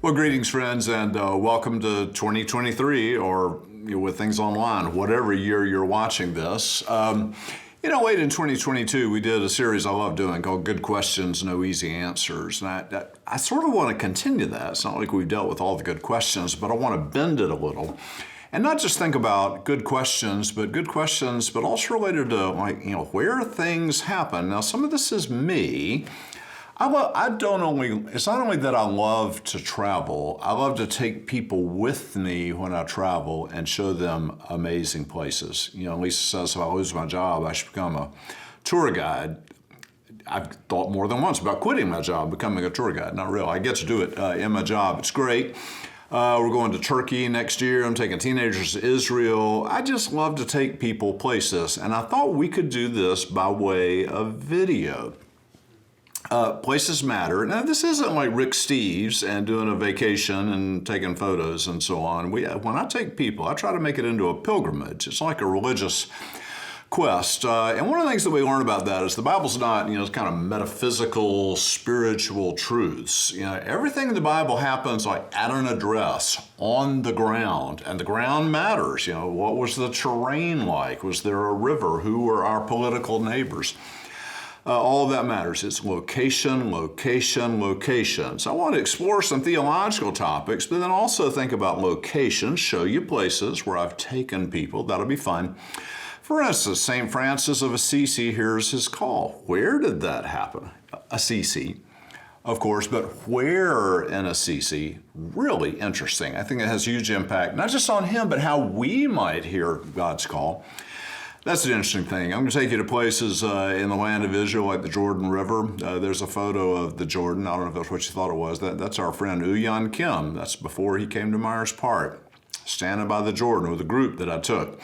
Well, greetings, friends, and welcome to 2023, or with things online, whatever year you're watching this. Late in 2022, we did a series I love doing called Good Questions, No Easy Answers. And I sort of want to continue that. It's not like we've dealt with all the good questions, but I want to bend it a little. And not just think about good questions, but also related to, where things happen. Now, some of this is me. It's not only that I love to travel, I love to take people with me when I travel and show them amazing places. Lisa says if I lose my job, I should become a tour guide. I've thought more than once about quitting my job, becoming a tour guide. Not really. I get to do it in my job. It's great. We're going to Turkey next year. I'm taking teenagers to Israel. I just love to take people places. And I thought we could do this by way of video. Places matter. Now, this isn't like Rick Steves and doing a vacation and taking photos and so on. When I take people, I try to make it into a pilgrimage. It's like a religious quest. And one of the things that we learn about that is the Bible's not, it's kind of metaphysical, spiritual truths. Everything in the Bible happens like at an address, on the ground, and the ground matters. What was the terrain like? Was there a river? Who were our political neighbors? All of that matters. It's location, location, location. So I want to explore some theological topics, but then also think about locations, show you places where I've taken people. That'll be fun. For instance, St. Francis of Assisi hears his call. Where did that happen? Assisi, of course, but where in Assisi? Really interesting. I think it has huge impact, not just on him, but how we might hear God's call. That's an interesting thing. I'm going to take you to places in the land of Israel, like the Jordan River. There's a photo of the Jordan. I don't know if that's what you thought it was. That's our friend Uyan Kim. That's before he came to Myers Park, standing by the Jordan with a group that I took.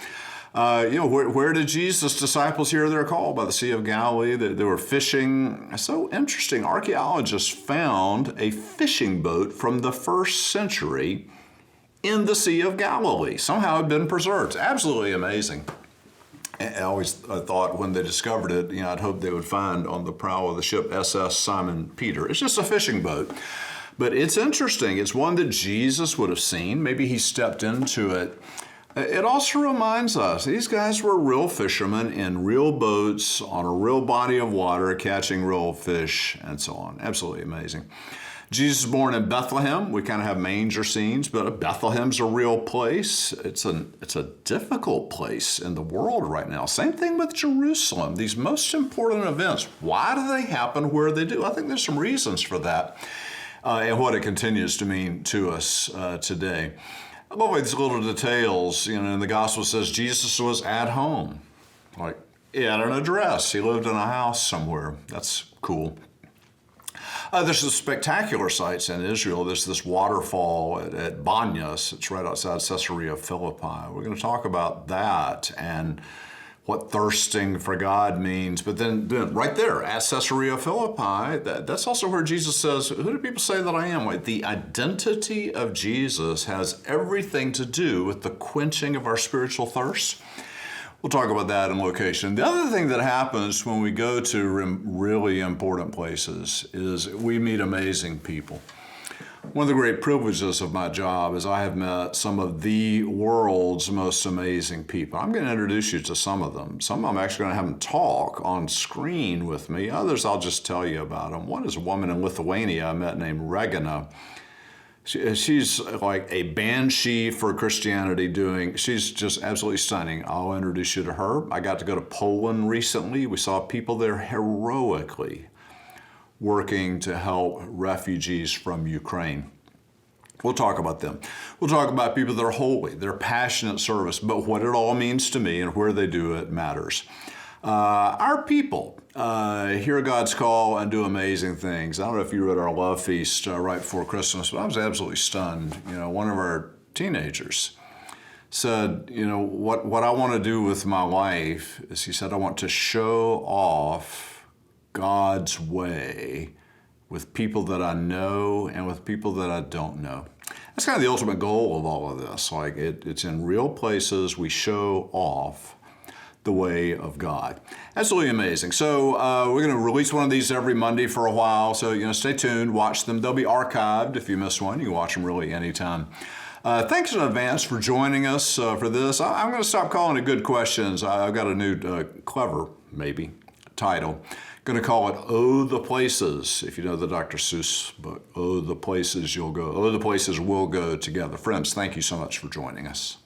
Where did Jesus' disciples hear their call? By the Sea of Galilee. They were fishing. So interesting. Archaeologists found a fishing boat from the first century in the Sea of Galilee. Somehow it had been preserved. It's absolutely amazing. I always thought when they discovered it, I'd hoped they would find on the prow of the ship SS Simon Peter. It's just a fishing boat. But it's interesting. It's one that Jesus would have seen. Maybe he stepped into it. It also reminds us, these guys were real fishermen in real boats on a real body of water, catching real fish and so on. Absolutely amazing. Jesus was born in Bethlehem. We kind of have manger scenes, but Bethlehem's a real place. It's a difficult place in the world right now. Same thing with Jerusalem. These most important events, why do they happen where they do? I think there's some reasons for that and what it continues to mean to us today. I love these little details. In the gospel says Jesus was at home. Like, he had an address. He lived in a house somewhere. That's cool. There's some spectacular sites in Israel. There's this waterfall at Banyas. It's right outside Caesarea Philippi. We're going to talk about that and what thirsting for God means. But then right there at Caesarea Philippi, that's also where Jesus says, who do people say that I am? The identity of Jesus has everything to do with the quenching of our spiritual thirst. We'll talk about that in location. The other thing that happens when we go to really important places is we meet amazing people. One of the great privileges of my job is I have met some of the world's most amazing people. I'm going to introduce you to some of them. Some of them I'm actually going to have them talk on screen with me. Others I'll just tell you about them. One is a woman in Lithuania I met named Regina. She's like a banshee for Christianity she's just absolutely stunning. I'll introduce you to her. I got to go to Poland recently. We saw people there heroically working to help refugees from Ukraine. We'll talk about them. We'll talk about people that are holy, their passionate service, but what it all means to me and where they do it matters. Our people hear God's call and do amazing things. I don't know if you were at our love feast right before Christmas, but I was absolutely stunned. One of our teenagers said, what I want to do with my life is, he said, I want to show off God's way with people that I know and with people that I don't know. That's kind of the ultimate goal of all of this. It's in real places we show off the way of God. Absolutely amazing. So we're going to release one of these every Monday for a while. So, stay tuned, watch them. They'll be archived. If you miss one, you can watch them really anytime. Thanks in advance for joining us for this. I'm going to stop calling it Good Questions. I've got a new, clever, maybe, title. Going to call it Oh, the Places. If you know the Dr. Seuss book, Oh, the Places You'll Go. Oh, the Places We'll Go Together. Friends, thank you so much for joining us.